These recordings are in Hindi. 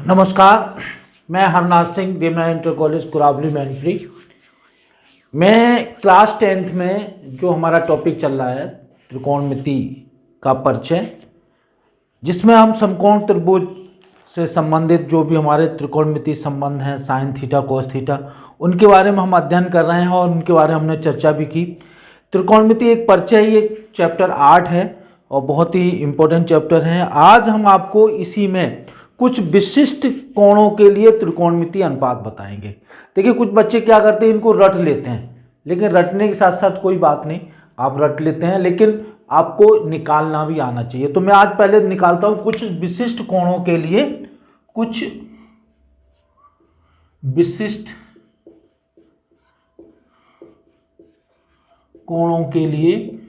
नमस्कार, मैं हरनाथ सिंह, देवनाथ इंटर कॉलेज कुरावली मैनफ्री। मैं क्लास 10th में जो हमारा टॉपिक चल रहा है त्रिकोणमिति का परिचय, जिसमें हम समकोण त्रिभुज से संबंधित जो भी हमारे त्रिकोणमिति संबंध हैं, साइन थीटा कोस थीटा, उनके बारे में हम अध्ययन कर रहे हैं और उनके बारे में हमने चर्चा भी की। त्रिकोणमिति एक परिचय, ये चैप्टर 8 है और बहुत ही इम्पोर्टेंट चैप्टर है। आज हम आपको इसी में कुछ विशिष्ट कोणों के लिए त्रिकोणमिति अनुपात बताएंगे। देखिए, कुछ बच्चे क्या करते हैं, इनको रट लेते हैं, लेकिन रटने के साथ साथ कोई बात नहीं, आप रट लेते हैं लेकिन आपको निकालना भी आना चाहिए। तो मैं आज पहले निकालता हूं कुछ विशिष्ट कोणों के लिए, कुछ विशिष्ट कोणों के लिए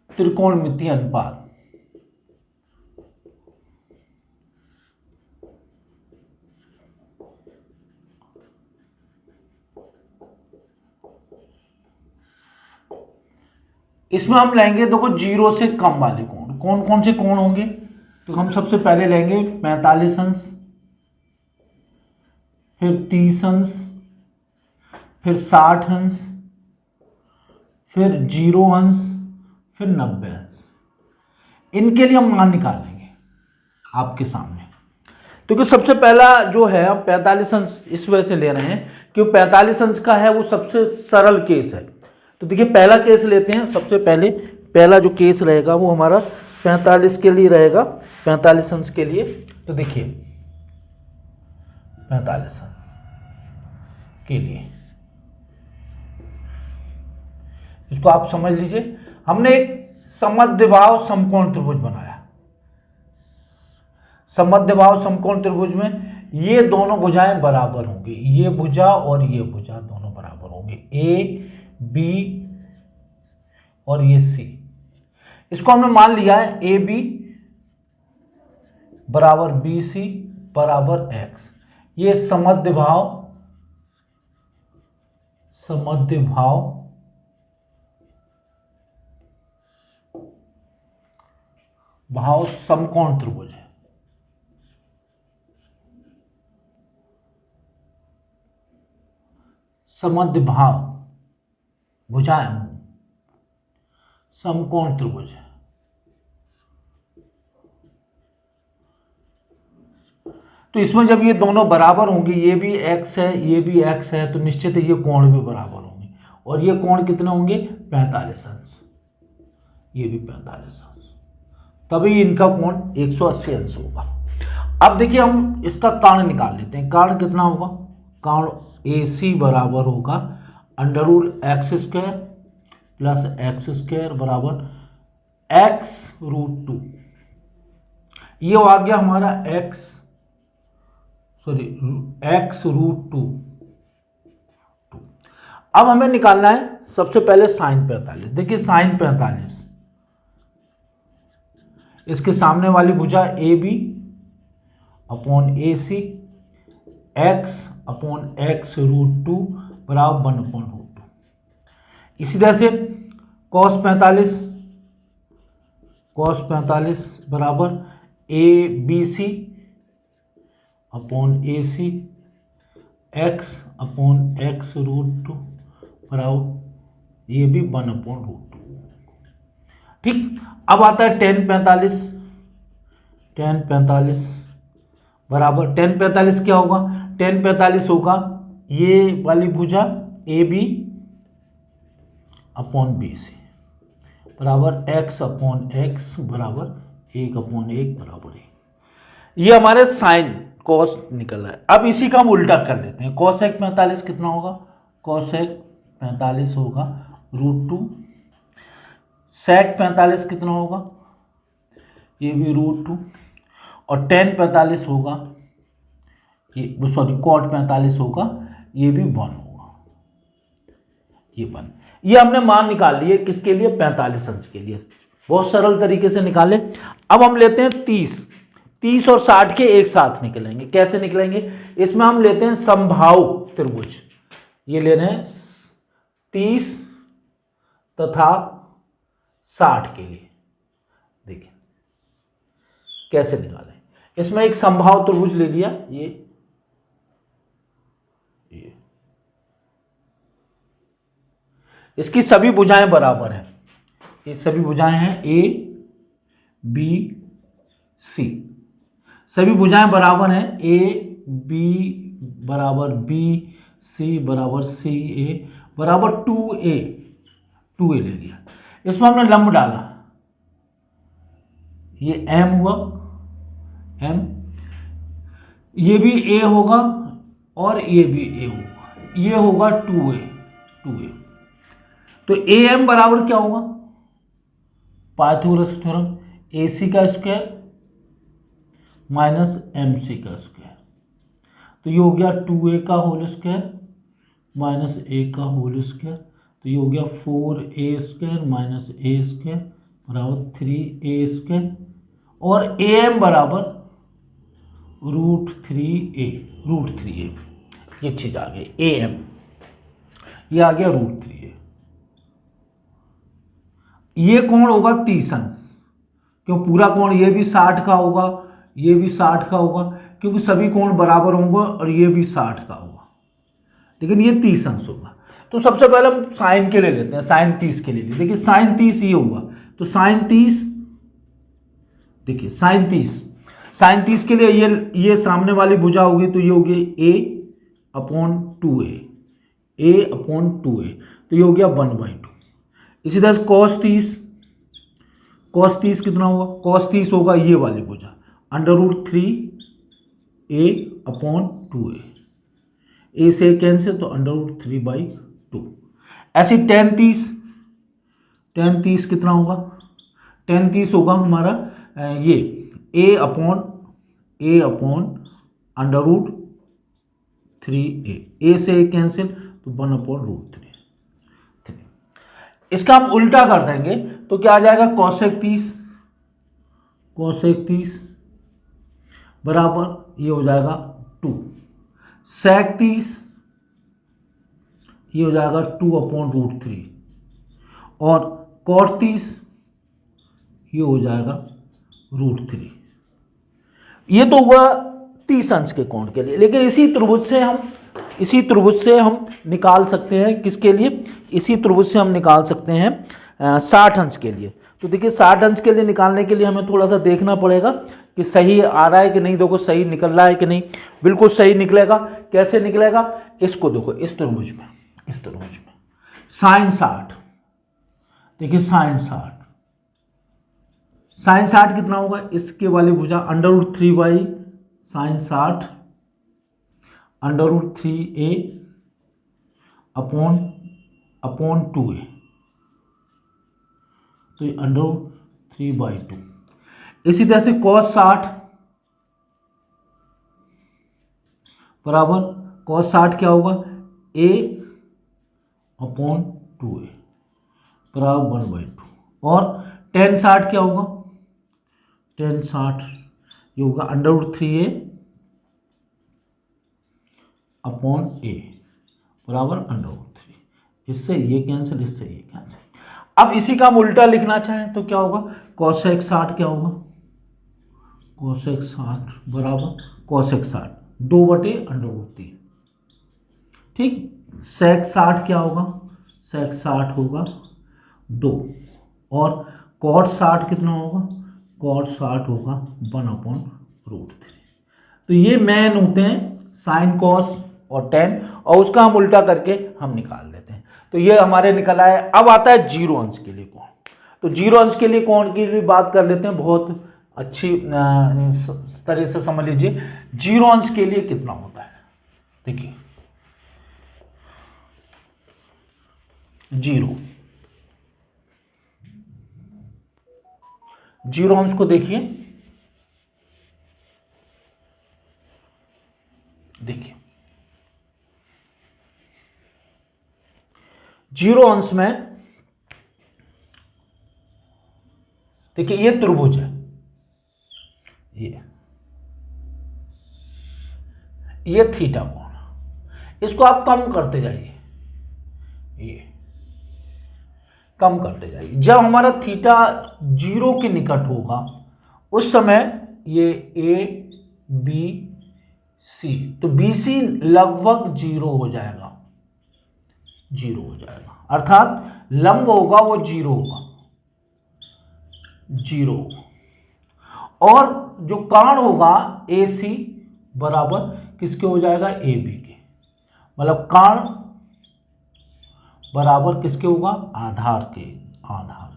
त्रिकोणमिति अनुपात। इसमें हम लेंगे, देखो, 0 से कम वाले कोण। कौन कौन से कोण होंगे? तो हम सबसे पहले लेंगे 45 अंश, फिर 30 अंश, फिर 60 अंश, फिर 0 अंश, फिर 90 अंश। इनके लिए हम मान निकाल लेंगे आपके सामने। तो कि सबसे पहला जो है, हम 45 अंश इस वजह से ले रहे हैं क्योंकि 45 अंश का है वो सबसे सरल केस है। तो देखिए, पहला केस लेते हैं। सबसे पहले पहला जो केस रहेगा वो हमारा 45 के लिए रहेगा, 45 अंश के लिए। तो देखिए, 45 अंश के लिए इसको आप समझ लीजिए, हमने एक समद्विबाहु समकोण त्रिभुज बनाया। समद्विबाहु समकोण त्रिभुज में ये दोनों भुजाएं बराबर होंगी, ये भुजा और ये भुजा दोनों बराबर होंगे, ए बी और ये सी। इसको हमने मान लिया है ए बी बराबर बी सी बराबर एक्स। ये समद्विबाहु समकोण त्रिभुज है। समद्विबाहु भुजाएं समकोण त्रिभुज है। तो इसमें जब ये दोनों बराबर होंगे, ये भी x है, ये भी x है, तो निश्चित ये कोण भी बराबर होंगे। और ये कोण कितने होंगे? 45 अंश। ये भी 45 अंश, तभी इनका कोण 180 अंश होगा। अब देखिए, हम इसका कारण निकाल लेते हैं। कारण कितना होगा? कारण AC बराबर होगा √x² प्लस x² बराबर x√2। ये आ गया हमारा x√2। अब हमें निकालना है सबसे पहले sin 45। देखिए, sin 45, इसके सामने वाली भुजा AB upon AC, x upon x√2 बराबर 1/√2। इसी तरह से cos 45 बराबर ABC upon AC, x upon x√2 बराबर ये भी 1/√2। ठीक। अब आता है tan 45 बराबर, tan 45 क्या होगा? tan 45 होगा ये वाली भुजा AB अपॉन BC बराबर x अपॉन x बराबर 1/1 बराबर 1। ये हमारे साइन कॉस निकल रहा है। अब इसी का हम उल्टा कर लेते हैं। cosec 45 कितना होगा? cosec 45 होगा √2। sec 45 कितना होगा? ये भी √2। और tan 45 होगा, ये सॉरी cot 45 होगा, ये भी 1 होगा, ये 1। ये हमने मान निकाल लिए किसके लिए? 45 अंश के लिए। बहुत सरल तरीके से निकाले। अब हम लेते हैं 30 और 60 के एक साथ निकलेंगे। कैसे निकलेंगे? इसमें हम लेते हैं समबाहु त्रिभुज। ये ले रहे हैं 30 तथा 60 के लिए। कैसे निकालें। इसमें एक समबाहु त्रिभुज ले लिया, ये इसकी सभी भुजाएं बराबर हैं, ये सभी भुजाएं हैं ए बी सी, सभी भुजाएं बराबर हैं, ए बी बराबर बी, सी बराबर सी, ए बराबर 2a ले लिया। इसमें हमने लंब डाला, ये m हुआ m, ये भी a होगा और ये भी a होगा, ये होगा 2a। तो am बराबर क्या होगा, पाइथागोरस थ्योरम, ac का स्क्वायर माइनस mc का स्क्वायर, तो ये हो गया 2a का होल स्क्वायर माइनस a का होल स्क्वायर, तो ये हो गया 4a square minus a square बराबर 3a स्क्वायर, और am बराबर √3a, ये चीज आ गई am, ये आ गया √3a। ये कोण होगा 30 अंश, क्यों पूरा कोण ये भी 60 का होगा, ये भी 60 का होगा, क्योंकि सभी कोण बराबर होंगे और ये भी 60 का होगा, लेकिन ये 30 अंश होगा। तो सबसे पहले हम साइन के ले लेते हैं, साइन 30 के ले लिए। देखिए साइन 30 ये होगा, तो साइन 30, देखिए साइन 30 के लिए ये सामने वाली भुजा होगी, तो ये होगी a/2a, a/2a, तो ये हो गया 1/2। इसी तरह से cos 30 कितना होगा, cos 30 होगा ये वाली भुजा √3a/2a, a से कैंसिल तो √3/2। ऐसे tan 30 कितना होगा, tan 30 होगा हमारा ये a/√3a, a से a कैंसिल तो 1/√3। इसका हम उल्टा कर देंगे तो क्या आ जाएगा, cosec 30 बराबर ये हो जाएगा 2, sec 30 ये हो जाएगा 2/√3, और cot 30 ये हो जाएगा √3। ये तो हुआ 30 अंश के कोण के लिए, लेकिन इसी त्रिभुज से हम निकाल सकते हैं, किसके लिए, इसी त्रिभुज से हम निकाल सकते हैं 60 अंश के लिए। तो देखिए 60 अंश के लिए निकालने के लिए हमें थोड़ा सा देखना पड़ेगा कि सही आ रहा है कि नहीं। देखो सही निकल रहा है कि नहीं, बिल्कुल सही निकलेगा। कैसे निकलेगा, इसको देखो, इस त्रिभुज में साइन 60, देखिए साइन 60 कितना होगा, इसके वाली भुजा √3 साइन 60 √3a/2a, तो ये √3/2। इसी तरह से cos 60 बराबर, cos 60 क्या होगा, a/2a बराबर 1/2, और tan 60 क्या होगा, tan 60 ये होगा √3a/a बराबर √3। इससे ये कैंसिल, इससे ये कैंसिल। अब इसी का हम उल्टा लिखना चाहें तो क्या होगा, cosec 60 क्या होगा, cosec 60 बराबर cosec 60 2/√3, ठीक। sec 60 क्या होगा, sec 60 होगा 2, और cot 60 कितना होगा, cot 60 होगा 1/√3। तो ये मेन होते हैं साइन, कॉस और टेन, और उसका हम उल्टा करके हम निकाल लेते हैं। तो ये हमारे निकल आया। अब आता है 0 अंश के लिए कोण। तो 0 अंश के लिए कोण की भी बात कर लेते हैं, बहुत अच्छी तरह से समझ लीजिए 0 अंश के लिए कितना होता है। देखिए 0 अंश को देखिए 0 अंश में देखिए ये त्रिभुज है, ये थीटा कोण, इसको आप कम करते जाइए, ये कम करते जाइए। जब हमारा थीटा 0 के निकट होगा उस समय ये ए बी सी, तो बी सी लगभग 0 हो जाएगा, 0 हो जाएगा, अर्थात लंब होगा वो 0 होगा, 0। और जो कर्ण होगा ए सी बराबर किसके हो जाएगा, ए बी के, मतलब कर्ण बराबर किसके होगा, आधार के, आधार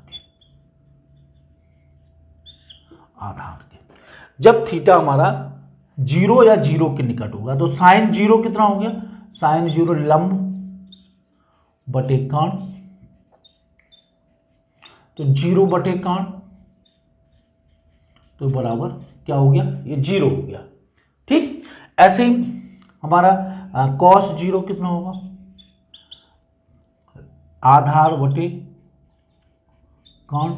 के। जब थीटा हमारा 0 या 0 के निकट होगा तो साइन 0 कितना हो गया, साइन 0 लंब बटे कर्ण, तो 0 बटे कर्ण तो बराबर क्या हो गया, ये 0 हो गया। ठीक, ऐसे ही हमारा cos 0 कितना होगा, आधार बटे कर्ण,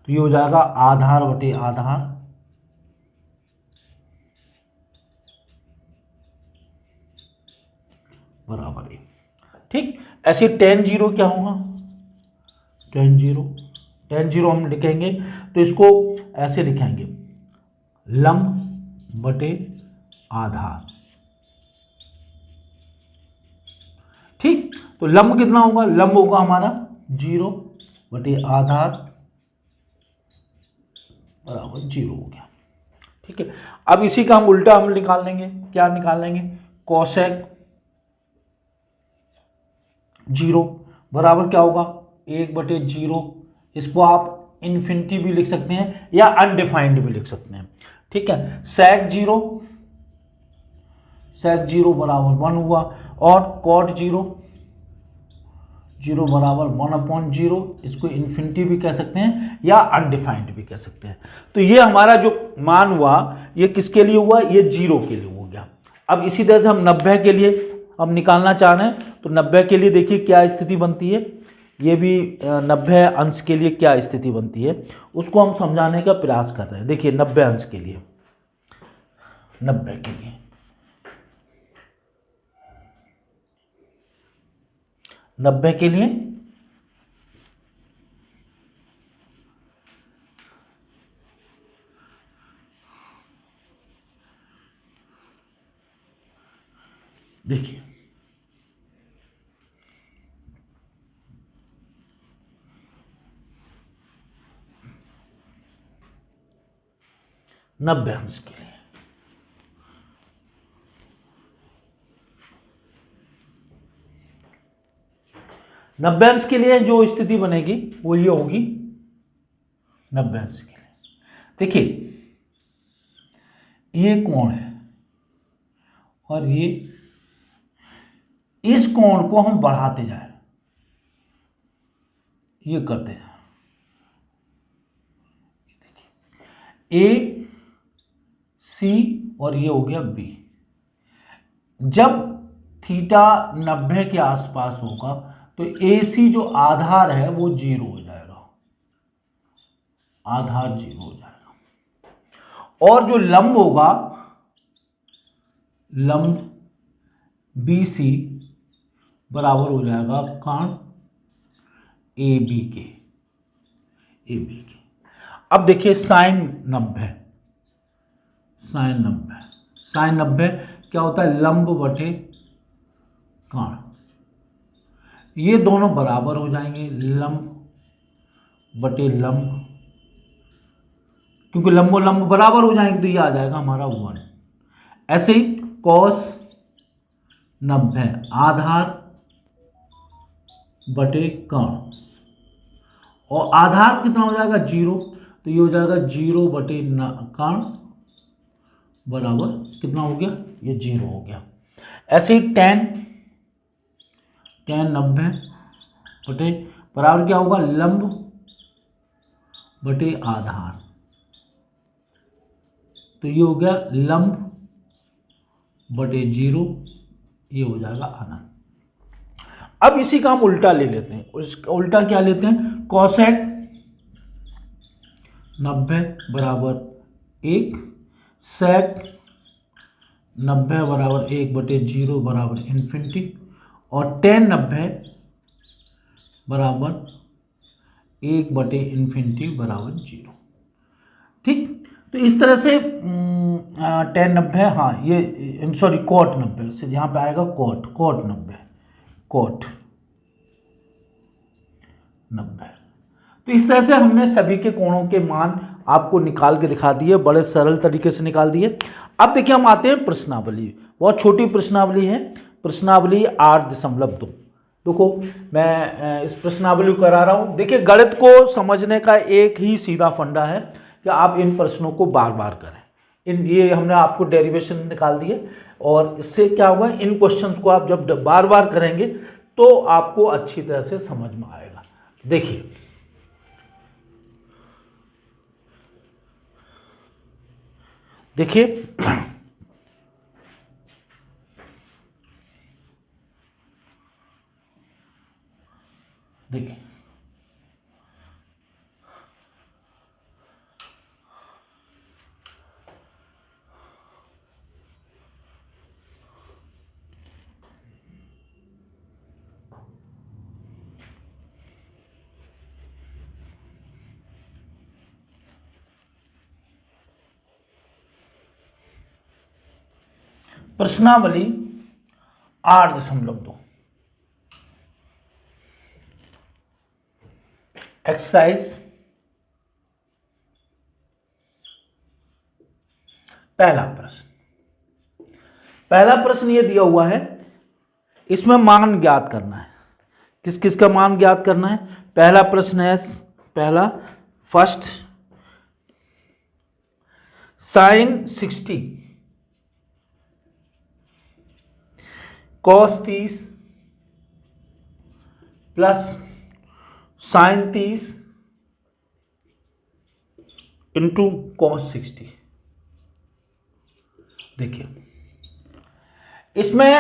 तो ये हो जाएगा आधार बटे आधार, बराबर 1। ठीक, ऐसे tan 0 क्या होगा, tan 0 हम लिखेंगे तो इसको ऐसे लिखेंगे, लंब बटे आधार। ठीक, तो लंब कितना होगा, लंब होगा हमारा 0 बटे आधार बराबर 0 हो गया। ठीक है, अब इसी का हम उल्टा हम निकाल लेंगे, क्या निकाल लेंगे, कोसेक 0 बराबर क्या होगा, 1 बटे 0, इसको आप इन्फिनिटी भी लिख सकते हैं या अनडिफाइंड भी लिख सकते हैं। ठीक है, सेक 0 बराबर 1 हुआ, और कॉट 0 बराबर 1/0, इसको इन्फिनिटी भी कह सकते हैं या अनडिफाइंड भी कह सकते हैं। तो ये हमारा जो मान हुआ ये किसके लिए हुआ, ये 0 के लिए हो गया। अब इसी तरह से हम 90 के लिए अब निकालना चाह रहे हैं, तो 90 के लिए देखिए क्या स्थिति बनती है, ये भी 90 अंश के लिए क्या स्थिति बनती है उसको हम समझाने का प्रयास कर रहे हैं। देखिए 90 अंश के लिए, 90 के लिए 90 के लिए देखिए 90 अंश के लिए 90 अंश के लिए जो स्थिति बनेगी वो ये होगी। 90 अंश के लिए देखिए ये कोण है और ये, इस कोण को हम बढ़ाते जाए, ये करते हैं, देखिए ए सी और ये हो गया बी। जब थीटा 90 के आसपास होगा तो ए सी जो आधार है वो 0 हो जाएगा, आधार 0 हो जाएगा। और जो लंब होगा, लंब बी सी बराबर हो जाएगा कर्ण ए बी के, अब देखिए साइन 90 क्या होता है, लंब बटे कर्ण, ये दोनों बराबर हो जाएंगे, लंब बटे लंब, क्योंकि लंबो लंब बराबर हो जाएंगे तो ये आ जाएगा हमारा 1। ऐसे ही कॉस 90 आधार बटे कर्ण, और आधार कितना हो जाएगा 0, तो ये हो जाएगा 0 बटे कर्ण बराबर कितना हो गया, ये 0 हो गया। ऐसे ही tan 90 बटे बराबर क्या होगा, लंब बटे आधार, तो ये हो गया लंब बटे 0, ये हो जाएगा अनंत। अब इसी का हम उल्टा ले लेते हैं, उसका उल्टा क्या लेते हैं, कोसेक 90 बराबर 1, सेक 90 बराबर 1 बटे 0 बराबर इन्फिनिटी, और tan 90 बराबर 1/∞ बराबर 0। ठीक, तो इस तरह से tan 90, हाँ ये सॉरी cot 90 से यहाँ पे आएगा cot 90। तो इस तरह से हमने सभी के कोणों के मान आपको निकाल के दिखा दिए, बड़े सरल तरीके से निकाल दिए। अब देखिए हम आते हैं प्रश्नावली, बहुत छोटी प्रश्नावली है, प्रश्नावली 8.2। देखो मैं इस प्रश्नावली को करा रहा हूँ। देखिए गणित को समझने का एक ही सीधा फंडा है कि आप इन प्रश्नों को बार बार करें। ये हमने आपको डेरिवेशन निकाल दिए और इससे क्या हुआ, इन क्वेश्चंस को आप जब बार बार करेंगे तो आपको अच्छी तरह से समझ में आएगा। देखिए देखिए देखिए प्रश्नावली 8.2 एक्सरसाइज पहला प्रश्न ये दिया हुआ है, इसमें मान ज्ञात करना है। किस किस का मान ज्ञात करना है? पहला प्रश्न है, पहला first sin 60 cos 30 plus sin 30 into cos 60। देखिए इसमें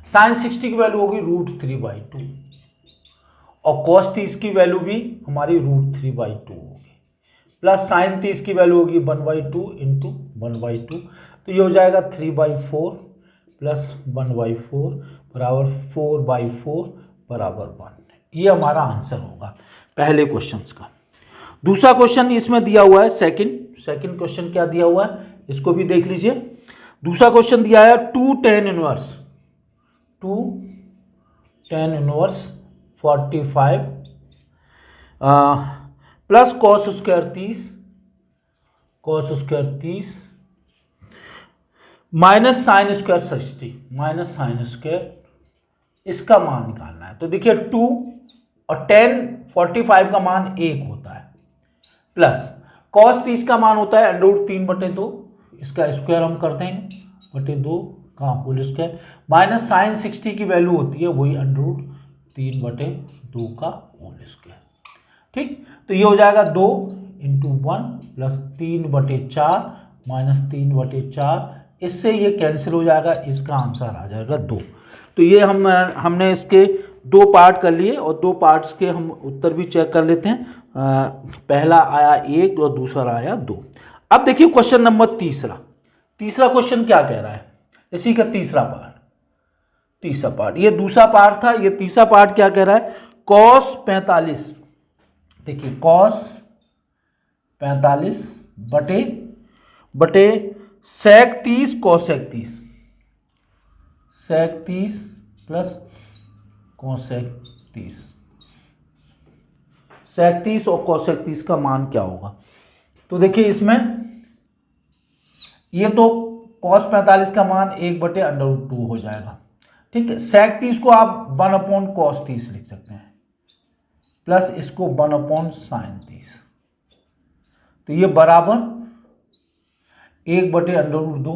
sin 60 की वैल्यू होगी √3/2 और cos 30 की वैल्यू भी हमारी √3/2 होगी, प्लस sin 30 की वैल्यू होगी 1/2 इंटू 1/2, तो ये हो जाएगा 3/4 प्लस 1/4 बराबर 4/4 बराबर 1। ये हमारा आंसर होगा पहले क्वेश्चन का। दूसरा क्वेश्चन इसमें दिया हुआ है, सेकंड क्वेश्चन क्या दिया हुआ है इसको भी देख लीजिए। दूसरा क्वेश्चन दिया है 2 tan 1 45 plus cos square 30 minus sine square 60 minus sine square, इसका मान निकालना है। तो देखिए 2 और tan 45 का मान 1 होता है, प्लस cos 30 का मान होता है √3/2, इसका स्क्वायर हम करते हैं /2 का होल स्क्वायर, माइनस साइन 60 की वैल्यू होती है वही √3/2 का होल स्क्वायर। ठीक, तो ये हो जाएगा 2 इंटू 1 प्लस 3/4 माइनस 3/4, इससे ये कैंसिल हो जाएगा, इसका आंसर आ जाएगा 2। तो ये हमने इसके 2 पार्ट कर लिए और 2 पार्ट्स के हम उत्तर भी चेक कर लेते हैं। पहला आया 1 और दूसरा आया 2। अब देखिए क्वेश्चन नंबर तीसरा क्वेश्चन क्या कह रहा है, इसी का तीसरा पार्ट, ये दूसरा पार्ट था, ये तीसरा पार्ट क्या कह रहा है, cos 45, देखिए cos 45 बटे sec 30 cosec 30 plus cosec 30, sec 30 और cosec 30 का मान क्या होगा। तो देखिए इसमें ये तो cos 45 का मान 1/√2 हो जाएगा। ठीक है, sec 30 को आप 1/cos 30 लिख सकते हैं, प्लस इसको 1/sin 30, तो ये बराबर 1/√2।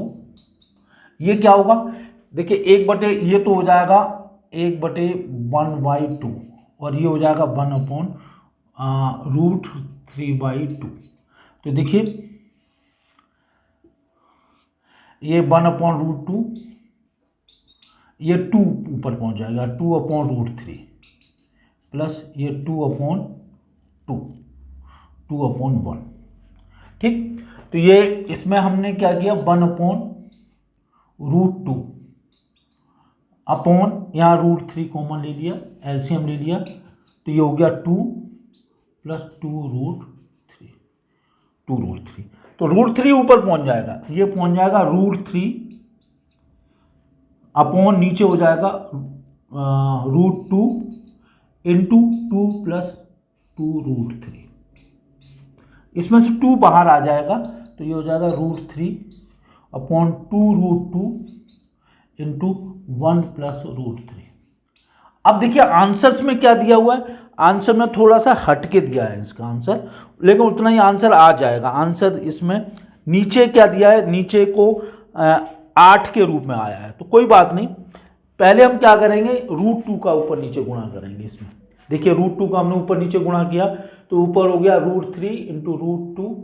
ये क्या होगा, देखिए ये तो हो जाएगा 1/1/2 और ये हो जाएगा 1/√3/2। तो देखिए ये 1/√2, ये 2 ऊपर पहुंच जाएगा 2/√3 प्लस ये 2/1। ठीक, तो ये इसमें हमने क्या किया 1/√2 अपॉन यहाँ √3 कॉमन ले लिया, एलसीएम ले लिया, तो ये हो गया 2 प्लस 2√3, 2√3। तो √3 ऊपर पहुंच जाएगा, ये पहुंच जाएगा √3 अपॉन नीचे हो जाएगा √2 इंटू 2 प्लस 2√3। इसमें से 2 बाहर आ जाएगा तो ये हो जाएगा √3 अपॉन 2√2 इंटू 1 प्लस √3। अब देखिए आंसर्स में क्या दिया हुआ है, आंसर में थोड़ा सा हटके दिया है इसका आंसर, लेकिन उतना ही आंसर आ जाएगा। आंसर इसमें नीचे क्या दिया है, नीचे को 8 के रूप में आया है, तो कोई बात नहीं। पहले हम क्या करेंगे, √2 का ऊपर नीचे गुणा करेंगे। इसमें देखिए √2 का हमने ऊपर नीचे गुणा किया तो ऊपर हो गया √3 इंटू √2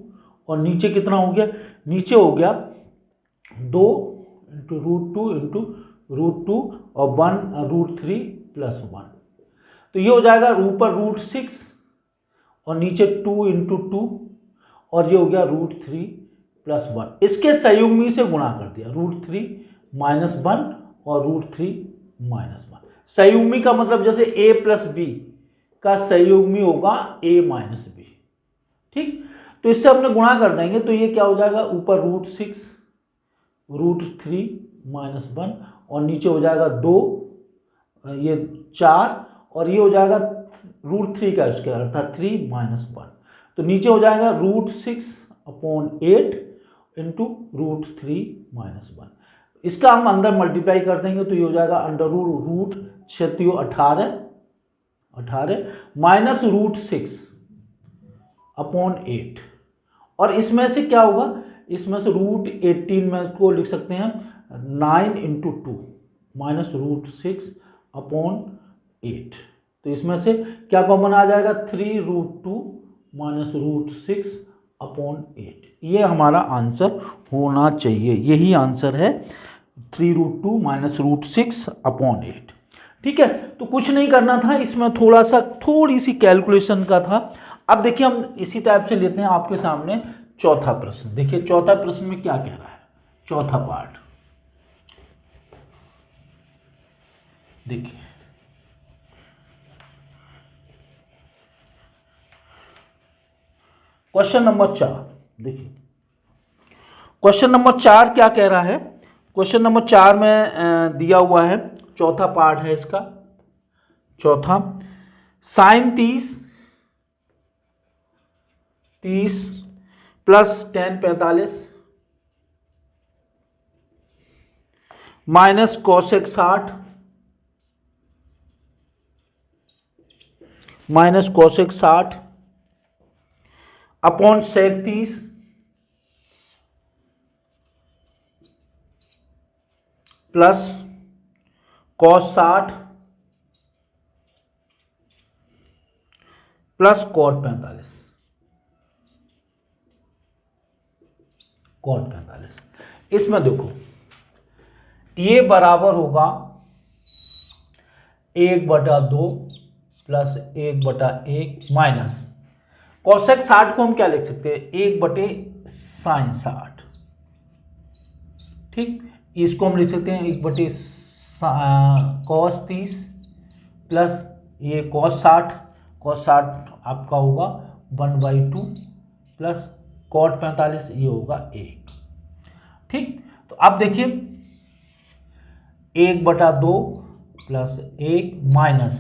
और नीचे कितना हो गया, नीचे हो गया 2 इंटू √2 इंटू √2 और 1 √3 प्लस 1। तो ये हो जाएगा ऊपर √6 और नीचे 2 इंटू 2 और ये हो गया √3 प्लस 1। इसके संयुग्मी से गुणा कर दिया, √3 माइनस 1 और √3 माइनस 1। संयुग्मी का मतलब जैसे a प्लस बी का संयुग्मी होगा a माइनस बी, ठीक। तो इससे हमने गुणा कर देंगे तो ये क्या हो जाएगा, ऊपर √6 √3 माइनस 1 और नीचे हो जाएगा 2, ये 4 और ये हो जाएगा √3 का स्क्वायर अर्थात 3 माइनस 1। तो नीचे हो जाएगा √6 अपॉन 8 इंटू √3 माइनस 1। इसका हम अंदर मल्टीप्लाई कर देंगे तो ये हो जाएगा अंडर रूट 18 माइनस √6 अपॉन 8। और इसमें से क्या होगा, इसमें से √18 में को लिख सकते हैं 9 इंटू 2 माइनस √6 अपॉन 8। तो इसमें से क्या कॉमन आ जाएगा, 3√2 माइनस √6 अपॉन 8। ये हमारा आंसर होना चाहिए, यही आंसर है 3√2 माइनस √6 अपॉन 8, ठीक है। तो कुछ नहीं करना था, इसमें थोड़ी सी कैलकुलेशन का था। अब देखिए हम इसी टाइप से लेते हैं आपके सामने चौथा प्रश्न। देखिए चौथा प्रश्न में क्या कह रहा है, चौथा पार्ट देखिए। क्वेश्चन नंबर 4 देखिए, क्वेश्चन नंबर 4 क्या कह रहा है। क्वेश्चन नंबर 4 में दिया हुआ है, चौथा पार्ट है इसका, चौथा sin 30 plus tan 45 minus cosec 60 minus cosec 60 upon sec 30 plus cos 60 plus cot 45। cot 45 इसमें देखो ये बराबर होगा 1/2 प्लस 1/1 माइनस cosec 60 को हम क्या लिख सकते हैं, 1/sin 60, ठीक। इसको हम लिख सकते हैं 1/cos 30 प्लस ये cos 60, cos 60 आपका होगा 1/2 प्लस cot 45 ये होगा 1, ठीक। तो अब देखिए 1/2 प्लस 1 माइनस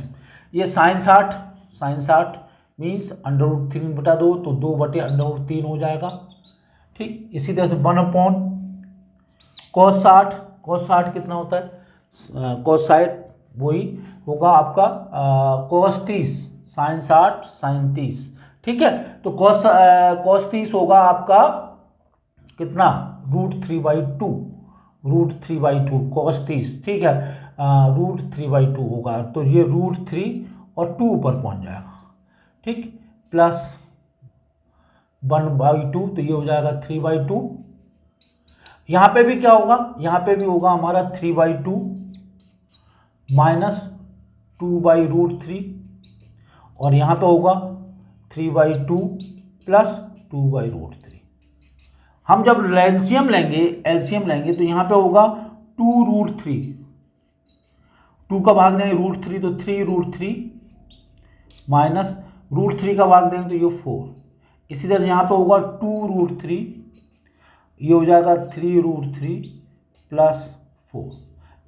ये sin 60 मीन्स √3/2 तो 2/√3 हो जाएगा, ठीक। इसी तरह से 1 cos 60 कितना होता है, cos 60 वही होगा आपका cos 30 sin 60 sin 30, ठीक है। तो cos 30 होगा आपका कितना, √3/2 cos 30, ठीक है, √3/2 होगा। तो ये √3 और 2 ऊपर पहुंच जाएगा, ठीक, प्लस 1/2 तो ये हो जाएगा 3/2। यहाँ पे भी क्या होगा, यहाँ पे भी होगा हमारा 3/2 माइनस 2/√3 और यहाँ पे होगा 3/2 प्लस 2/√3। हम जब एलसीएम लेंगे तो यहाँ पे होगा 2√3, 2 का भाग देंगे √3 तो 3√3 माइनस √3 का भाग देंगे तो ये 4, इसी तरह से यहाँ पे होगा 2√3, ये हो जाएगा 3√3 प्लस 4,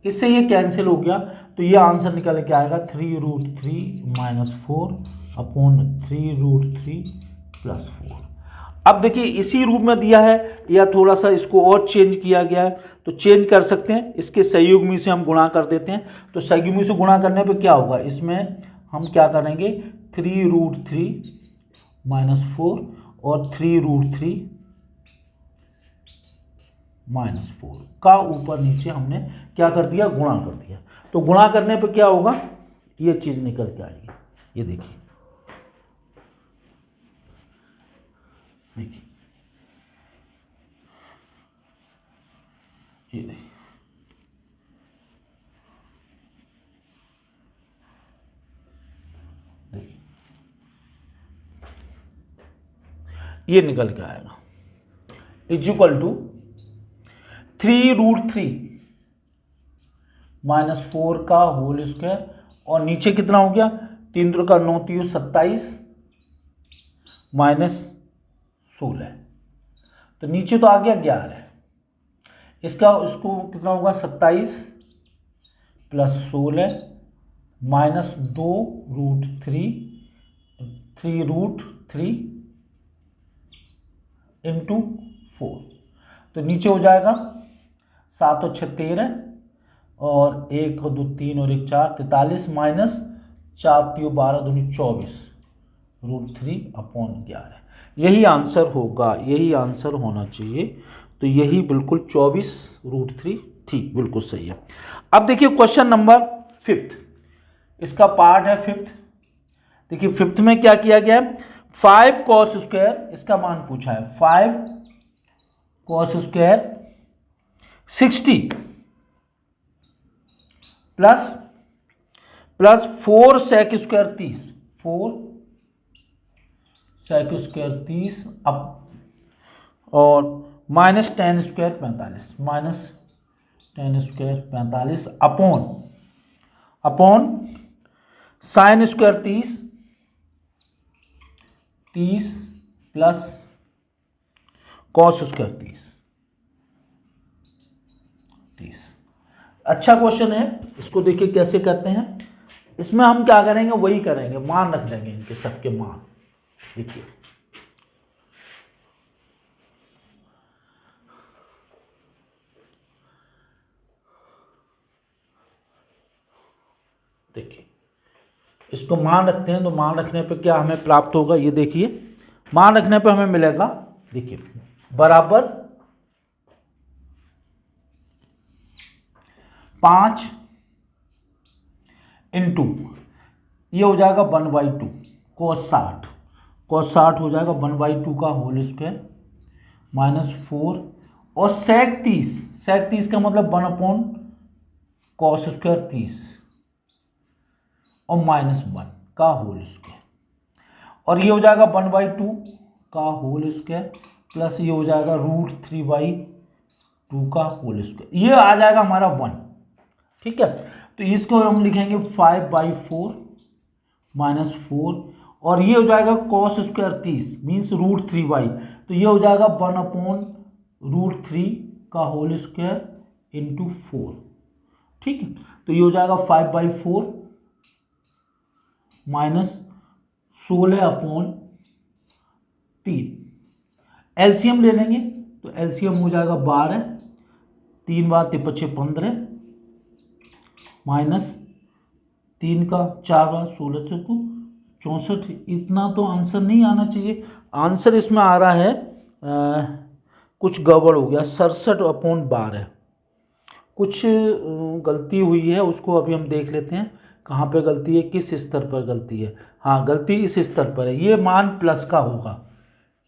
इससे ये कैंसिल हो गया, तो ये आंसर निकल के आएगा 3√3 माइनस 4 अपॉन 3√3 प्लस 4। अब देखिए इसी रूप में दिया है या थोड़ा सा इसको और चेंज किया गया है, तो चेंज कर सकते हैं, इसके संयुग्मी से हम गुणा कर देते हैं। तो संयुग्मी से गुणा करने पे क्या होगा, इसमें हम क्या करेंगे 3√3 माइनस 4 और 3√3 माइनस 4 का ऊपर नीचे हमने क्या कर दिया, गुणा कर दिया। तो गुणा करने पे क्या होगा, ये चीज निकल के आएगी, ये देखिए, देखिए ये देखिए, देखिए ये निकल के आएगा इक्वल टू 3√3 माइनस 4 का होल स्क्वायर, और नीचे कितना हो गया, 3 का 9 3 27 माइनस 16, तो नीचे तो आ गया 11, इसका उसको कितना होगा 27 प्लस 16 माइनस 2√3 3√3 इंटू 4, तो नीचे हो जाएगा 7 और 6 13 और 1 और 2 3 और 1 4 43 माइनस 4 3 12 2 24 √3 अपॉन 11, यही आंसर होगा, यही आंसर होना चाहिए। तो यही बिल्कुल 24 √3, ठीक बिल्कुल सही है। अब देखिए क्वेश्चन नंबर 5, इसका पार्ट है 5। देखिए 5 में क्या किया गया है, 5 cos स्क्वायर, इसका मान पूछा है 5 cos square 60 plus 4 sec square 30, 4 sec square 30 अब और minus 10 square 45, minus 10 square 45 upon sine square 30 plus cos square 30। अच्छा क्वेश्चन है, इसको देखिए कैसे करते हैं। इसमें हम क्या करेंगे, वही करेंगे, मान रख देंगे इनके सबके मान। देखिए देखिए इसको मान रखते हैं, तो मान रखने पे क्या हमें प्राप्त होगा, ये देखिए मान रखने पे हमें मिलेगा, देखिए बराबर 5 इंटू ये हो जाएगा 1/2 cos 60 हो जाएगा 1/2 का होल स्क्वायर माइनस 4 और sec 30 का मतलब 1 अपॉन cos स्क्वायर 30 और माइनस 1 का होल स्क्वायर, और ये हो जाएगा 1/2 का होल स्क्वायर प्लस ये हो जाएगा √3/2 का होल स्क्वायर, ये आ जाएगा हमारा 1। ठीक है, तो इसको हम लिखेंगे 5/4 माइनस 4 और ये हो जाएगा cos स्क्वायर 30 मीन्स √3/, तो ये हो जाएगा 1 अपॉन √3 का होल स्क्वायर इंटू 4। ठीक है, तो ये हो जाएगा 5/4 माइनस 16 अपॉन 3। एलसीएम ले लेंगे तो एलसीएम हो जाएगा 12, 3 बार 5 15 माइनस 3 का 4 बार 16 चौको 64। इतना तो आंसर नहीं आना चाहिए, आंसर इसमें आ रहा है कुछ गड़बड़ हो गया, 67 अपॉन 12 कुछ गलती हुई है, उसको अभी हम देख लेते हैं कहाँ पे गलती है, किस स्तर पर गलती है। हाँ, गलती इस स्तर पर है, ये मान प्लस का होगा,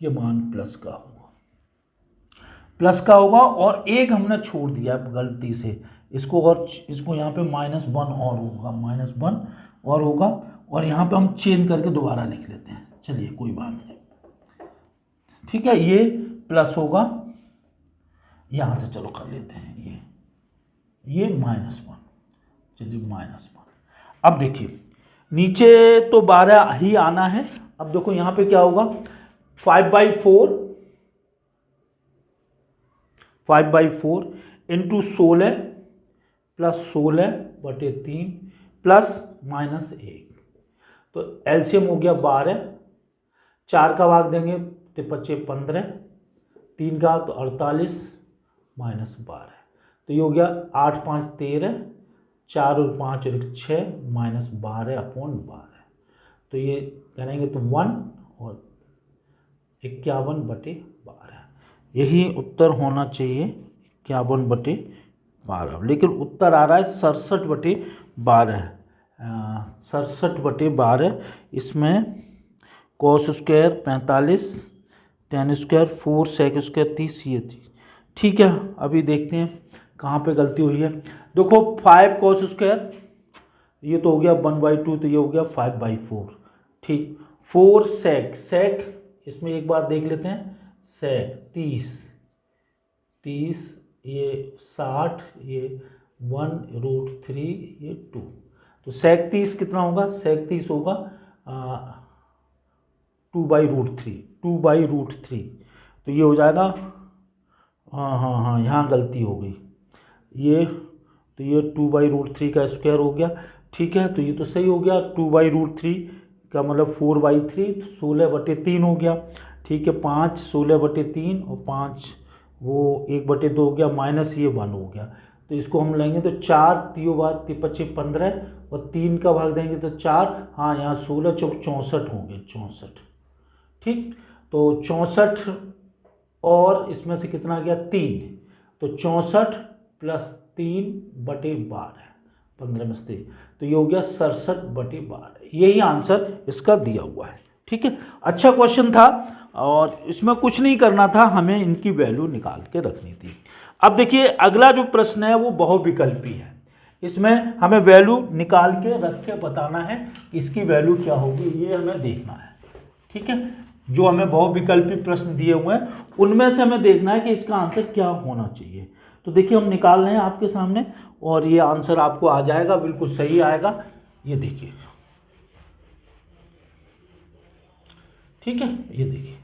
ये मान प्लस का होगा और एक हमने छोड़ दिया गलती से इसको, और इसको यहाँ पे -1 और होगा, -1 और होगा, और यहाँ पे हम चेंज करके दोबारा लिख लेते हैं। चलिए कोई बात नहीं, ठीक है, ये प्लस होगा, यहाँ से चलो कर लेते हैं ये -1, चलिए -1। अब देखिए नीचे तो 12 ही आना है। अब देखो यहाँ पे क्या होगा, 5/4 इंटू 16 प्लस 16/3 प्लस -1, तो एलसीएम हो गया 12, 4 का भाग देंगे तो 25 15, 3 का तो 48 -12, तो ये हो गया 8 5 13, 4 और 5 और 6 -12/12, तो ये करेंगे तो 1 और 51/12, यही उत्तर होना चाहिए 51/12, लेकिन उत्तर आ रहा है 67/12, 67/12। इसमें cos square 45, tan square 4, sec square 30, ये थी। ठीक है, अभी देखते हैं कहाँ पे गलती हुई है। देखो 5 cos स्क्वायर ये तो हो गया 1/2, तो ये हो गया 5/4। ठीक, 4 sec इसमें एक बार देख लेते हैं, sec 30, ये 60, ये 1√3, ये 2, तो sec 30 कितना होगा, sec 30 होगा 2/√3, तो ये हो जाएगा, हाँ यहाँ गलती हो गई, ये तो ये 2/√3 का स्क्वायर हो गया। ठीक है, तो ये तो सही हो गया, 2/√3 का मतलब 4/3, तो 16/3 हो गया। ठीक है, 5 16/3 और 5 वो 1/2 हो गया, माइनस ये 1 हो गया, तो इसको हम लेंगे तो 4 3 बार 25 15 और 3 का भाग देंगे तो 4, हाँ यहाँ 16 चौक 64 होंगे, 64। ठीक, तो 64 और इसमें से कितना आ गया 3, तो 64 प्लस 3/12, 15 में से, तो ये हो गया 67/12, यही आंसर इसका दिया हुआ है। ठीक है, अच्छा क्वेश्चन था और इसमें कुछ नहीं करना था, हमें इनकी वैल्यू निकाल के रखनी थी। अब देखिए अगला जो प्रश्न है वो बहुविकल्पी है, इसमें हमें वैल्यू निकाल के रख के बताना है इसकी वैल्यू क्या होगी, ये हमें देखना है। ठीक है, जो हमें बहुविकल्पी प्रश्न दिए हुए हैं उनमें से हमें देखना है कि इसका आंसर क्या होना चाहिए। तो देखिए हम निकाल रहे हैं आपके सामने और ये आंसर आपको आ जाएगा, बिल्कुल सही आएगा, ये देखिए। ठीक है, ये देखिए,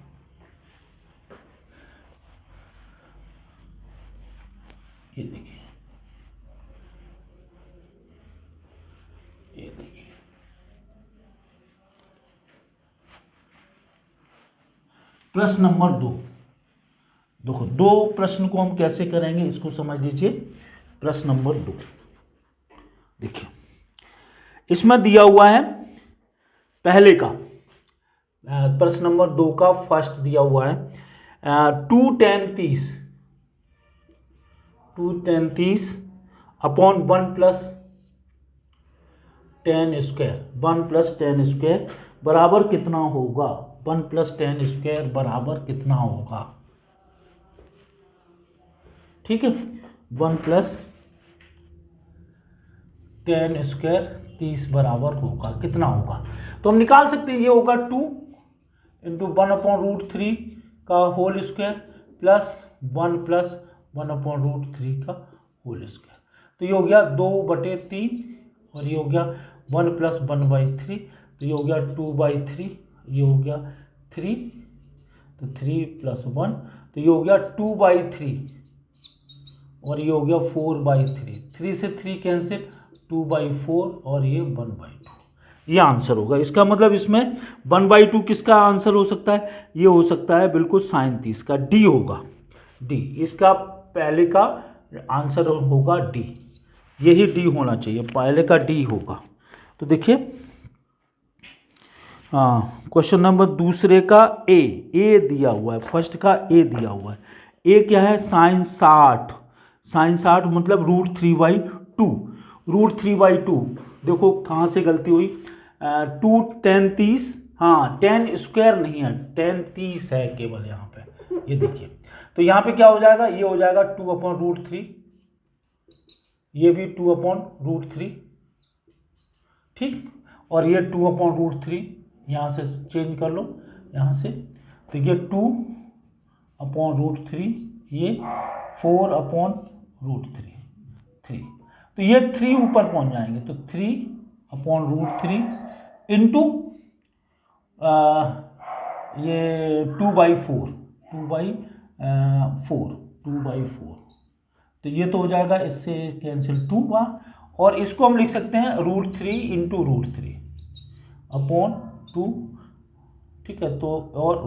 ये देखिए, ये देखिए, प्रश्न नंबर 2। देखो 2 प्रश्न को हम कैसे करेंगे इसको समझ लीजिए। प्रश्न नंबर 2 देखिए, इसमें दिया हुआ है पहले का, प्रश्न नंबर 2 का फर्स्ट दिया हुआ है 2 tan 30 upon 1 plus tan square बराबर कितना होगा, 1 प्लस tan स्क्वायर बराबर कितना होगा। ठीक है, 1 प्लस tan स्क्वायर 30 बराबर होगा कितना होगा, तो हम निकाल सकते हैं, ये होगा 2 इंटू 1/√3 का होल स्क्वायर प्लस 1 प्लस 1/√3 का होल स्क्वायर, तो ये हो गया 2/3 और ये हो गया 1 प्लस 1/3, तो ये हो गया 2/3, ये हो गया 3, तो 3 प्लस 1, तो ये हो गया 2/3 और ये हो गया 4/3, 3 से 3 कैंसिल, 2/4 और ये 1/2, ये आंसर होगा। इसका मतलब इसमें 1/2 किसका आंसर हो सकता है, ये हो सकता है बिल्कुल sin 30 का, डी होगा, डी इसका पहले का आंसर होगा डी, यही डी होना चाहिए, पहले का डी होगा। तो देखिए क्वेश्चन नंबर दूसरे का ए दिया हुआ है, फर्स्ट का ए दिया हुआ है, ए क्या है sin 60 मतलब √3/2, देखो कहाँ से गलती हुई, 2 tan 30, हाँ tan स्क्वायर नहीं है, tan 30 है केवल यहाँ पे, ये देखिए, तो यहाँ पे क्या हो जाएगा, ये हो जाएगा 2/√3, ये भी 2/√3, ठीक, और ये 2/√3 यहाँ से चेंज कर लो यहाँ से, तो ये 2/√3, ये 4/√3, तो ये 3 ऊपर पहुँच जाएंगे, तो 3/√3 इंटू ये 2/4, 2/4, तो ये तो हो जाएगा, इससे कैंसिल 2 बार, और इसको हम लिख सकते हैं √3 इंटू √3 अपॉन 2, ठीक है। तो और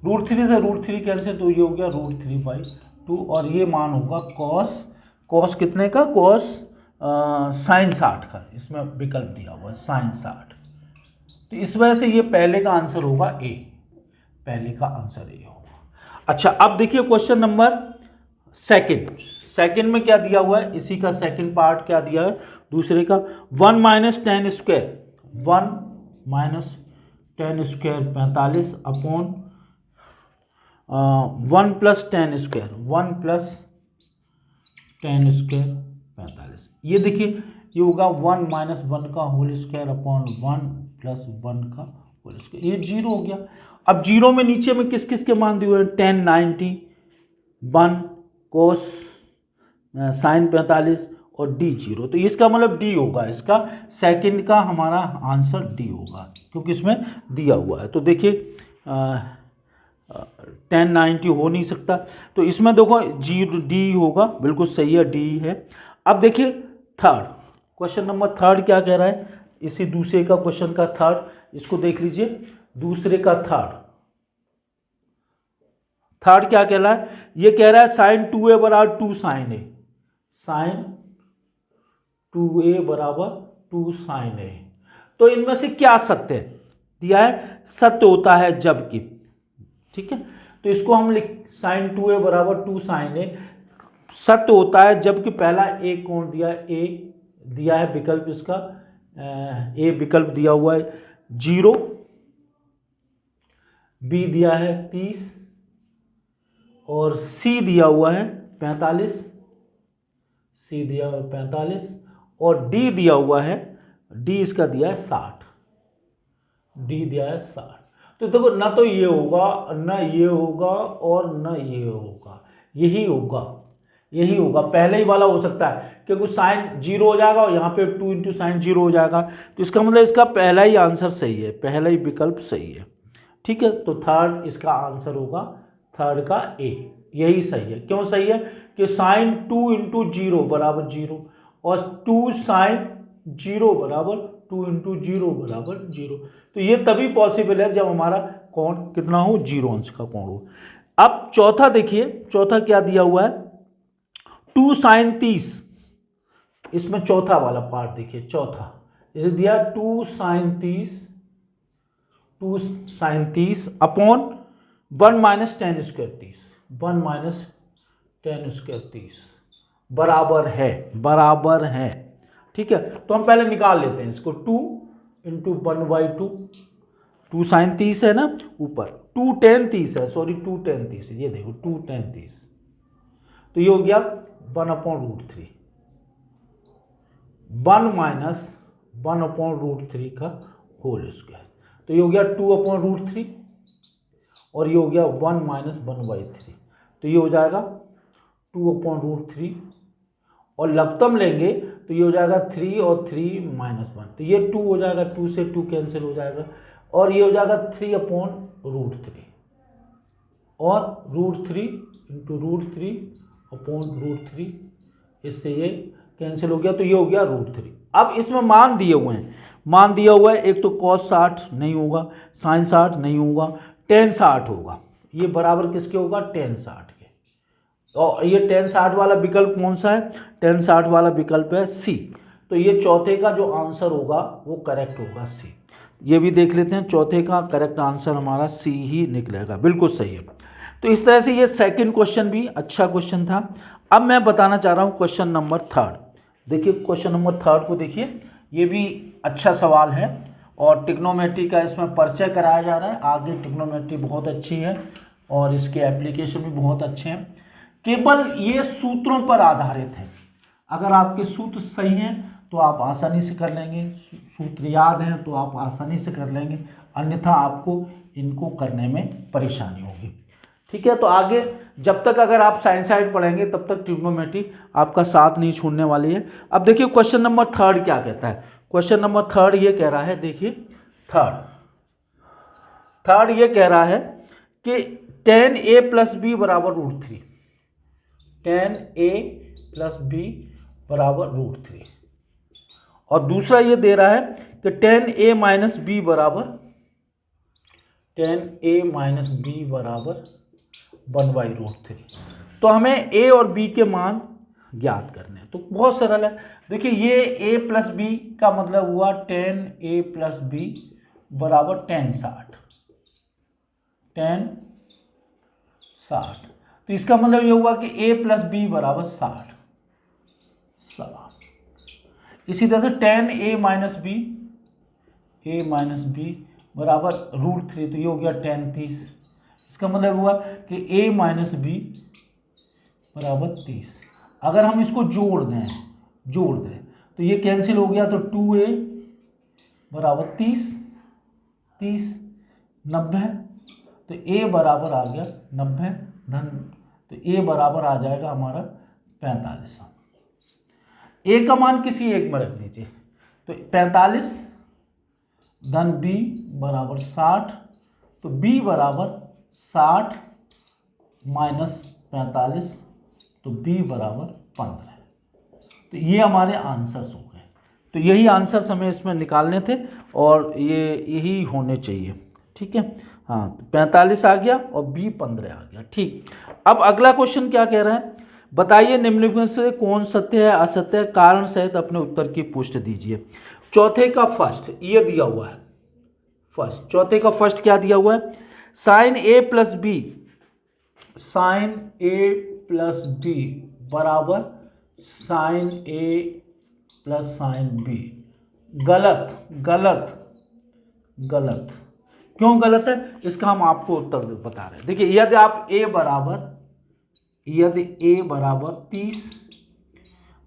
√3 से √3 कैंसिल, तो ये हो गया √3/2, और ये मान होगा कॉस कितने का, कॉस sin 60 का, इसमें विकल्प दिया हुआ है sin 60। तो इस वजह से ये पहले का आंसर होगा ए, पहले का आंसर ए होगा। अच्छा, अब देखिए क्वेश्चन नंबर सेकंड में क्या दिया हुआ है, इसी का सेकंड पार्ट क्या दिया है, दूसरे का 1 - 10 square, 1 - 10 square 45 upon 1 + 10 square, 1 + 10 square 45। ये देखिए ये होगा 1 - 1 का होल स्क्वायर अपॉन 1 + 1 का होल स्क्वायर, ये 0 हो गया। अब 0 में नीचे में किस किस के मान दिए हुए हैं, 10 90, 1 cos sin 45 और D 0, तो इसका मतलब D होगा, इसका सेकंड का हमारा आंसर D होगा, क्योंकि इसमें दिया हुआ है। तो देखिए 1090 हो नहीं सकता, तो इसमें देखो D होगा, बिल्कुल सही है, D है। अब देखिए थर्ड क्वेश्चन नंबर थर्ड क्या कह रहा है, इसी दूसरे का क्वेश्चन का थर्ड, इसको देख लीजिए, दूसरे का थर्ड क्या कह रहा है, ये कह रहा है sin 2a = 2 sin a, sin 2a = 2 sin a। तो इनमें से क्या सत्य दिया है, सत्य होता है जबकि, ठीक है। तो इसको हम लिख sin 2a = 2 sin a, सत्य होता है जबकि पहला ए कौन दिया है, ए दिया है विकल्प, इसका ए विकल्प दिया हुआ है 0, बी दिया है 30 और सी दिया हुआ है 45, सी दिया हुआ है 45 और डी दिया हुआ है, डी इसका दिया है 60, डी दिया है 60। तो देखो ना तो ये होगा, ना ये होगा और ना ये होगा, यही होगा, पहले ही वाला हो सकता है, क्योंकि साइन 0 हो जाएगा और यहाँ पे 2 × sin 0 हो जाएगा, तो इसका मतलब इसका पहला ही आंसर सही है, पहला ही विकल्प सही है, ठीक है। तो थर्ड इसका आंसर होगा, थर्ड का ए, यही सही है। क्यों सही है कि sin 2 × 0 = 0 और 2 sin 0 = 2 × 0 = 0, तो ये तभी पॉसिबल है जब हमारा कोण कितना हो, 0 अंश का कोण हो। अब चौथा देखिए, चौथा क्या दिया हुआ है, 2 sin 30, इसमें चौथा वाला पार्ट देखिए, चौथा इसे दिया 2 sin 30 अपॉन 1 - 10 स्क्वायर 30, 1 - 10 स्क्वायर 30 बराबर है, ठीक है। तो हम पहले निकाल लेते हैं इसको, 2 × 1/2, 2 sin 30 है ना ऊपर, 2 tan 30 है, सॉरी 2 tan 30 है, ये देखो 2 tan 30, तो ये हो गया 1/√3, 1 - 1/√3 का होल स्क्वायर, तो ये हो गया 2/√3 और ये हो गया 1 - 1/3, तो ये हो जाएगा 2/√3 और लघुत्तम लेंगे तो ये हो जाएगा 3 और 3 - 1, तो ये 2 हो जाएगा, 2 से 2 कैंसिल हो जाएगा और ये हो जाएगा 3/√3 और √3 × √3 /√3, इससे ये कैंसिल हो गया, तो ये हो गया √3। अब इसमें मान दिए हुए हैं, मान दिया हुआ है, एक तो cos 60 नहीं होगा, sin 60 नहीं होगा, tan 60 होगा, ये बराबर किसके होगा, tan 60 के, और ये tan 60 वाला विकल्प कौन सा है, tan 60 वाला विकल्प है सी, तो ये चौथे का जो आंसर होगा वो करेक्ट होगा सी। ये भी देख लेते हैं, चौथे का करेक्ट आंसर हमारा सी ही निकलेगा, बिल्कुल सही है। तो इस तरह से ये सेकंड क्वेश्चन भी अच्छा क्वेश्चन था। अब मैं बताना चाह रहा हूँ क्वेश्चन नंबर थर्ड। देखिए क्वेश्चन नंबर थर्ड को देखिए, ये भी अच्छा सवाल है और ट्रिग्नोमेट्री का इसमें परिचय कराया जा रहा है। आगे ट्रिग्नोमेट्री बहुत अच्छी है और इसके एप्लीकेशन भी बहुत अच्छे हैं, केवल ये सूत्रों पर आधारित है। अगर आपके सूत्र सही हैं तो आप आसानी से कर लेंगे, सूत्र याद हैं तो आप आसानी से कर लेंगे, अन्यथा आपको इनको करने में परेशानी होगी, ठीक है। तो आगे जब तक अगर आप साइंस साइड पढ़ेंगे तब तक ट्रिग्नोमेट्री आपका साथ नहीं छोड़ने वाली है। अब देखिए क्वेश्चन नंबर थर्ड क्या कहता है। क्वेश्चन नंबर थर्ड ये कह रहा है, देखिए थर्ड ये कह रहा है कि tan a प्लस बी बराबर √3, tan a प्लस बी बराबर √3। और दूसरा ये दे रहा है कि tan a माइनस बी बराबर 1/√3। तो हमें a और b के मान ज्ञात करने हैं। तो बहुत सरल है, देखिए ये a प्लस बी का मतलब हुआ tan a प्लस बी बराबर tan 60। तो इसका मतलब ये हुआ कि a प्लस बी बराबर 60। इसी तरह से tan a माइनस बी बराबर √3, तो ये हो गया tan 30। इसका मतलब हुआ कि a माइनस बी बराबर 30। अगर हम इसको जोड़ दें तो ये कैंसिल हो गया, तो 2a बराबर 30 90, तो a बराबर आ गया 90 धन, तो a बराबर आ जाएगा हमारा 45। a का मान किसी एक में रख दीजिए, तो 45 धन b बराबर 60, तो b बराबर 60 माइनस 45, तो b बराबर 15। तो ये हमारे आंसर्स हो गए। तो यही आंसर्स हमें इसमें निकालने थे और यही होने चाहिए, ठीक है। हाँ, तो 45 आ गया और b 15 आ गया, ठीक। अब अगला क्वेश्चन क्या कह रहा है, बताइए निम्नलिखित में से कौन सत्य है असत्य है, कारण सहित अपने उत्तर की पुष्टि दीजिए। चौथे का फर्स्ट ये दिया हुआ है, चौथे का फर्स्ट क्या दिया हुआ है, sin a प्लस बी बराबर sin a plus sin b। गलत। क्यों गलत है, इसका हम आपको उत्तर बता रहे हैं। देखिए यदि आप a बराबर 30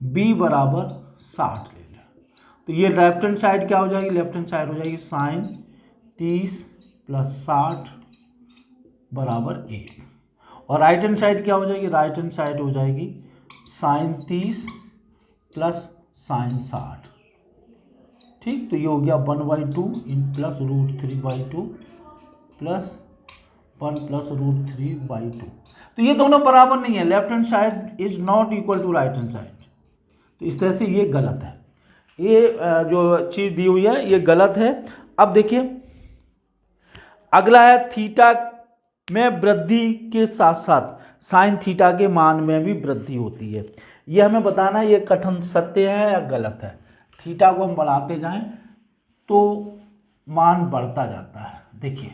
b बराबर 60 ले लें, तो ये लेफ्ट हैंड साइड क्या हो जाएगी, sin 30 प्लस 60 बराबर 1, और राइट हैंड साइड क्या हो जाएगी, sin 30 प्लस sin 60, ठीक। तो ये हो गया 1/2 प्लस √3/2 प्लस 1 प्लस √3/2। तो ये दोनों बराबर नहीं है, left hand side is not equal to right hand side. तो इस तरह से ये गलत है, ये जो चीज़ दी हुई है ये गलत है। अब देखिए अगला है थीटा में वृद्धि के साथ साथ साइन थीटा के मान में भी वृद्धि होती है। ये हमें बताना है ये कथन सत्य है या गलत है। थीटा को हम बढ़ाते जाएं तो मान बढ़ता जाता है। देखिए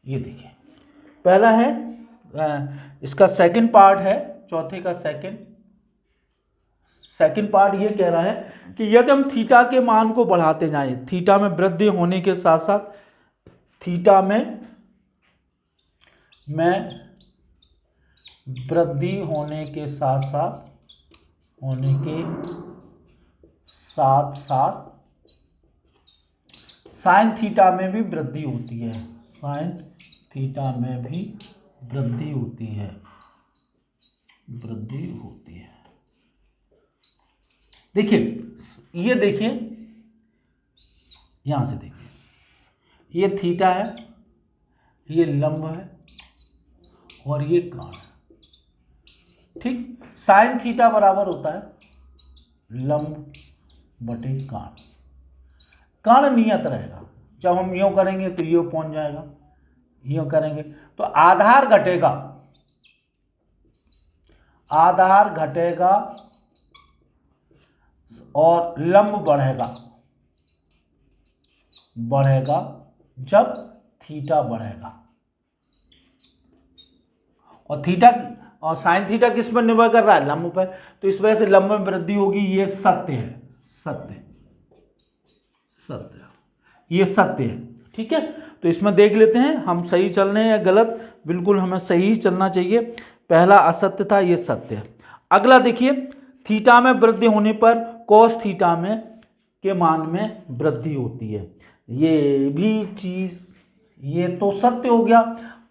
ये देखिए, पहला है इसका सेकंड पार्ट है, चौथे का सेकंड पार्ट ये कह रहा है कि यदि हम थीटा के मान को बढ़ाते जाएं, थीटा में वृद्धि होने के साथ साथ थीटा में वृद्धि होने के साथ साथ साइन थीटा में भी वृद्धि होती है, साइन थीटा में भी वृद्धि होती है। देखिए ये देखिए, यहां से देखिए, ये थीटा है, ये लंब है और ये कोण है, ठीक। साइन थीटा बराबर होता है लंब बटे कोण। कोण नियत रहेगा, जब हम यूं करेंगे तो ये पहुंच जाएगा, यूं करेंगे तो आधार घटेगा और लंब बढ़ेगा जब थीटा बढ़ेगा। और थीटा और साइन थीटा किस पर निर्भर कर रहा है, लंब पर। तो इस वजह से लंब में वृद्धि होगी, ये सत्य है, ये सत्य है, ठीक है। तो इसमें देख लेते हैं हम सही चल रहे हैं या गलत। बिल्कुल हमें सही चलना चाहिए, पहला असत्य था, ये सत्य है। अगला देखिए, थीटा में वृद्धि होने पर कॉस थीटा में के मान में वृद्धि होती है, ये भी चीज, ये तो सत्य हो गया।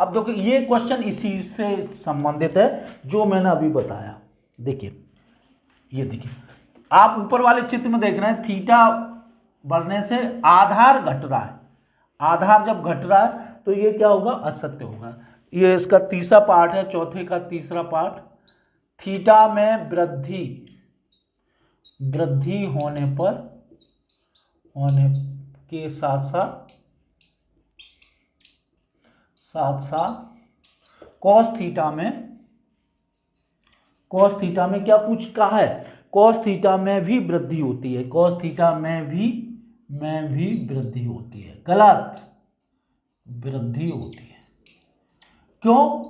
अब देखो ये क्वेश्चन इसी से संबंधित है जो मैंने अभी बताया। देखिए ये देखिए, आप ऊपर वाले चित्र में देख रहे हैं थीटा बढ़ने से आधार घट रहा है। आधार जब घट रहा है तो ये क्या होगा, असत्य होगा। ये इसका तीसरा पार्ट है, चौथे का तीसरा पार्ट। थीटा में वृद्धि होने के साथ साथ कॉस थीटा में क्या पूछ कहा है, कॉस थीटा में भी वृद्धि होती है। कॉस थीटा में भी वृद्धि होती है। गलत, वृद्धि होती है। क्यों?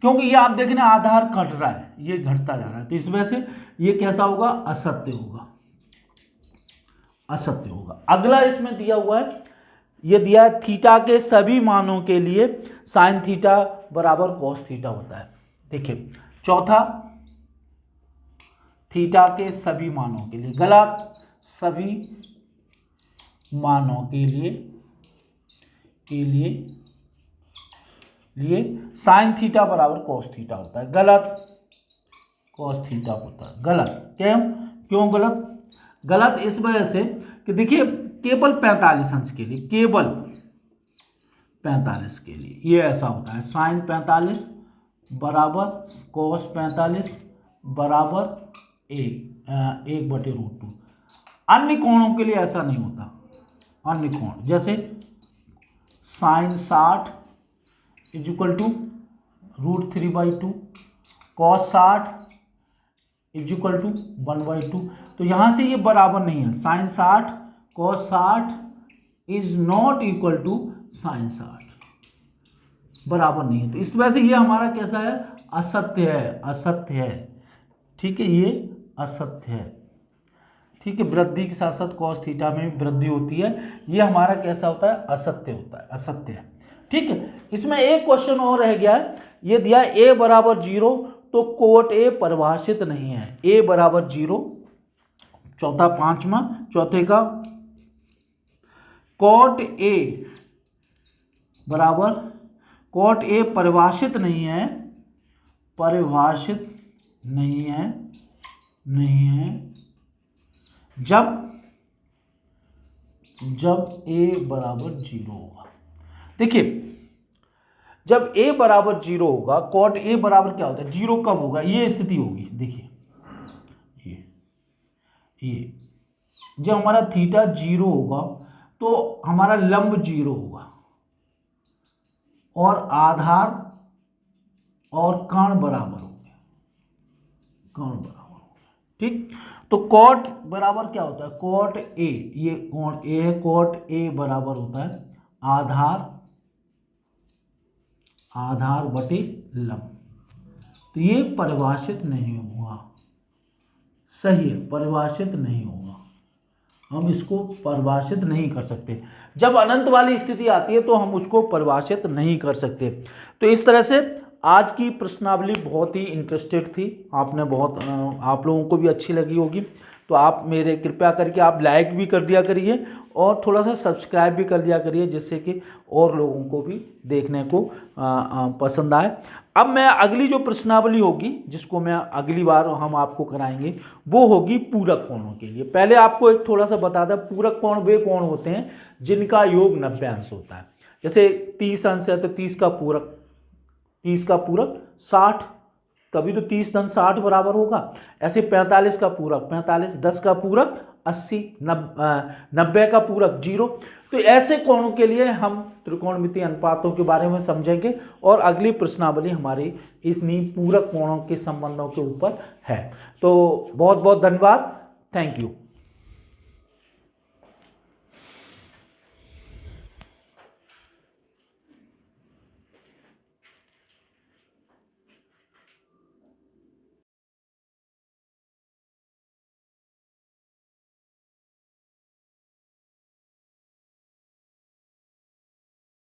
क्योंकि ये आप देख रहे हैं आधार घट रहा है, ये घटता जा रहा है, तो इस वजह से ये कैसा होगा, असत्य होगा, असत्य होगा। अगला इसमें दिया हुआ है, ये दिया है थीटा के सभी मानों के लिए साइन थीटा बराबर कॉस थीटा होता है। देखिए चौथा, थीटा के सभी मानों के लिए, गलत, सभी मानों के लिए साइन थीटा बराबर कॉस थीटा होता है। गलत, कॉस थीटा होता है। गलत क्यों गलत? गलत इस वजह से कि देखिए केवल 45 अंश के लिए, केवल 45 के लिए ये ऐसा होता है, साइन 45 बराबर कॉस 45 बराबर 1/√2। अन्य कोणों के लिए ऐसा नहीं होता। अन्य कोण जैसे sine 60 equal to √3/2, cos 60 equal to 1/2। तो यहाँ से ये बराबर नहीं है। Sine 60 cos 60 is not equal to sine 60, बराबर नहीं है। तो इस वजह से ये हमारा कैसा है, असत्य है, असत्य है। ठीक है, ये असत्य है। ठीक है, वृद्धि के साथ साथ कॉस थीटा में भी वृद्धि होती है, ये हमारा कैसा होता है, असत्य होता है, असत्य है। ठीक है, इसमें एक क्वेश्चन और रह गया है, ये दिया a बराबर 0 तो कोट a परिभाषित नहीं है। a बराबर 0, चौथा पांचवा, चौथे का कोट a बराबर, कोट a परिभाषित नहीं है, परिभाषित नहीं है जब a बराबर 0 होगा। देखिए जब a बराबर 0 होगा, कॉट a बराबर क्या होता है, 0 कब होगा, ये स्थिति होगी। देखिए ये जब हमारा थीटा 0 होगा तो हमारा लंब 0 होगा और आधार और कर्ण बराबर होंगे, कर्ण बराबर होंगे। ठीक, तो कॉट बराबर क्या होता है, कॉट a, ये कोण a है, कॉट a बराबर होता है आधार बटे लंब। तो ये परिभाषित नहीं होगा, सही है, परिभाषित नहीं होगा, हम इसको परिभाषित नहीं कर सकते। जब अनंत वाली स्थिति आती है तो हम उसको परिभाषित नहीं कर सकते। तो इस तरह से आज की प्रश्नावली बहुत ही इंटरेस्टेड थी, आपने बहुत आप लोगों को भी अच्छी लगी होगी। तो आप मेरे कृपया करके आप लाइक भी कर दिया करिए और थोड़ा सा सब्सक्राइब भी कर दिया करिए, जिससे कि और लोगों को भी देखने को पसंद आए। अब मैं अगली जो प्रश्नावली होगी, जिसको मैं अगली बार हम आपको कराएंगे, वो होगी पूरक कोणों के लिए। पहले आपको एक थोड़ा सा बता दें, पूरक कोण वे कोण होते हैं जिनका योग 90 अंश होता है। जैसे 30 अंश है तो 30 का पूरक 60, तभी तो 30 धन 60 बराबर होगा। ऐसे 45 का पूरक 45, 10 का पूरक 80, 90 का पूरक 0। तो ऐसे कोणों के लिए हम त्रिकोणमितीय अनुपातों के बारे में समझेंगे और अगली प्रश्नावली हमारी इन्हीं पूरक कोणों के संबंधों के ऊपर है। तो बहुत बहुत धन्यवाद, थैंक यू।